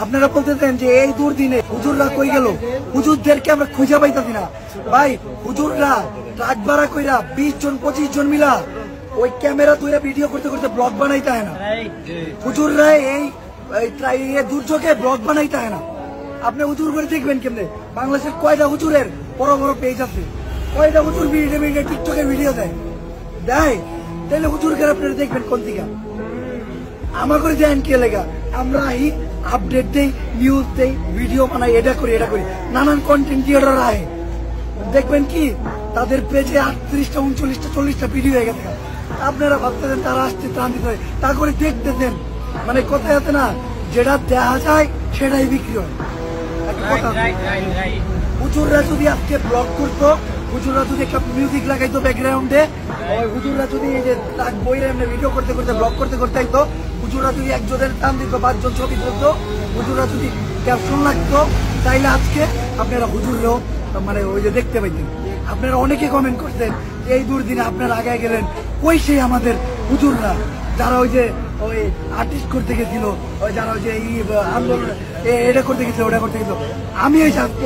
আপনারা বলতেছেন যে এই দুর্দিনে হুজুররা কই গেল, হুজুরদেরকে আমরা খুঁজে পাইতাছি না। ভাই হুজুররা ট্রাক ভাড়া কইরা 20 জন 25 জন মিলা ওই ক্যামেরা ধরে ভিডিও করতে করতে ব্লগ বানাইতে হয় না। হুজুররা এই দুর্যোগে ব্লগ বানাইতে হয় না। আপনি হুজুর করে দেখবেন কেমনে বাংলাদেশের কয়টা হুজুরের বড় বড় পেজ আছে, কয়টা হুজুর ভিডিও টিকটকের ভিডিও দেয় তাহলে হুজুরকে আপনারা দেখবেন কোন দিকে। আমার করে দেন কে লেগা, আমরা আপডেট দেই, নিউজ দেই, ভিডিও বানাই, এটা করি নানান কন্টেন্ট ক্রিয়েটর আয় দেখবেন কি তাদের পেজে 38টা 39টা 40টা ভিডিও হয়ে গেছে। আপনারা ভাবতেছেন তারা আসছে ত্রাণ দিতে হয়, তা করে দেখতেছেন মানে কোথায় আছে না, যেটা দেখা যায় সেটাই বিক্রি হয়। হুজুররা যদি আজকে ব্লগ করতো, হুজুররা যদি একটা মিউজিক লাগাইতো ব্যাকগ্রাউন্ডে, হুজুররা যদি এই যে বইরে এমনি ভিডিও করতে করতে ব্লগ করতে করতে আইতো, হুজুররা যদি একজনের টান দিত, 5 জন ছবি তুলতো, হুজুররা যদি ক্যাপশন লাগতো, তাইলে আজকে আপনারা হুজুররাও মানে ওই যে দেখতে পাইতেন। আপনারা অনেকে কমেন্ট করতেন এই দুর্দিনে আপনারা আগে গেলেন, ওই সেই আমাদের হুজুররা যারা ওই যে ওই আর্টিস্ট করতে গেছিল, ওই যারা ওই যে আন্দোলন এটা করতে গেছিল ওটা করতে গেছিল। আমি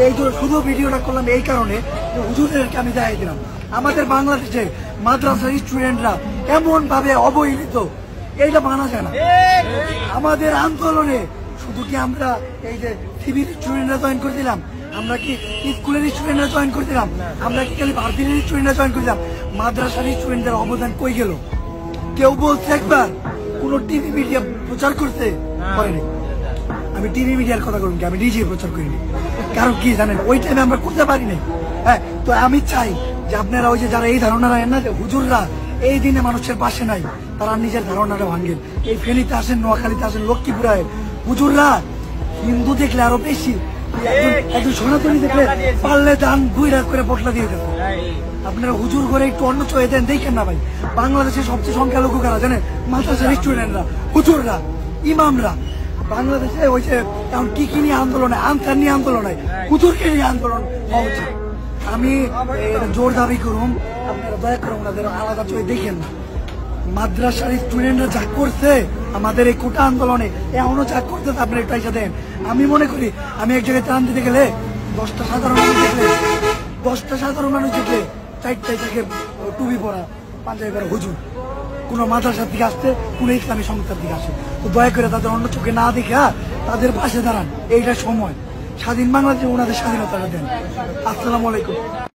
এই শুধু ভিডিওটা করলাম এই কারণে যে হুজুরদেরকে আমি দেখাই দিলাম আমাদের বাংলাদেশে মাদ্রাসার স্টুডেন্টরা এমন ভাবে অবহেলিত, এইটা মানা যায় না। আমাদের আন্দোলনে শুধু কি আমরা এই যে সিভিল স্টুডেন্টরা জয়েন করে দিলাম, আমরা কি স্কুলের স্টুডেন্টরা জয়েন করে দিলাম, আমরা কি খালি ভারতীয় স্টুডেন্টরা জয়েন করে দিলাম? মাদ্রাসার স্টুডেন্টদের অবদান কই গেল? কেউ বলছে একবার কোন টিভি মিডিয়া প্রচার করতে পারেনি। আমি টিভি মিডিয়ার কথা বলুন, আমি নিজে প্রচার করিনি। কারণ কি জানেন, ওই টাইমে আমরা করতে পারি নাই। হ্যাঁ, তো আমি চাই যে আপনারা ওই যে যারা এই ধারণা রাখেন না যে হুজুররা এই দিনে মানুষের পাশে নাই, তারা নিজের ধারণাটা ভাঙেন। এই ফেনীতে আসেন, নোয়াখালীতে আসেন, লক্ষ্মীপুরে হুজুররা হিন্দু দেখলে আরো বেশি, একজন সনাতনী দেখলে পারলে দান 2 রাত করে পটলা দিয়ে দেবে। আপনারা হুজুর করে একটু অন্য চয়ে দেন, দেখেন না ভাই বাংলাদেশের সবচেয়ে সংখ্যালঘু কারা জানেন? মাদ্রাসার স্টুডেন্টরা, হুজুররা, ইমামরা। বাংলাদেশে ওই যে এখন কি নিয়ে আন্দোলন হয়, আনসার নিয়ে আন্দোলন হয়, হুজুরকে নিয়ে আন্দোলন হওয়া উচিত। আমি জোর দাবি করুন, আপনারা দয়া করে ওনাদের আলাদা চোখে দেখেন না। মাদ্রাসার স্টুডেন্টরা যা করছে আমাদের এই কোটা আন্দোলনে, এখনো যা করতে আপনারা একটু এসে দেন। আমি মনে করি আমি এক জায়গায় ত্রাণ দিতে গেলে 10টা সাধারণ মানুষ দেখলে 4টাই থেকে টুপি পরা, পাঞ্জাবি পরা হুজুর, কোনো মাদ্রাসার দিকে আসছে, কোনো ইসলামী সংস্থার দিকে আসে। তো দয়া করে তাদের অন্য চোখে না দেখে তাদের পাশে দাঁড়ান। এইটা সময়, স্বাধীন বাংলাদেশে ওনাদের স্বাধীনতাটা দেন। আসসালামু আলাইকুম।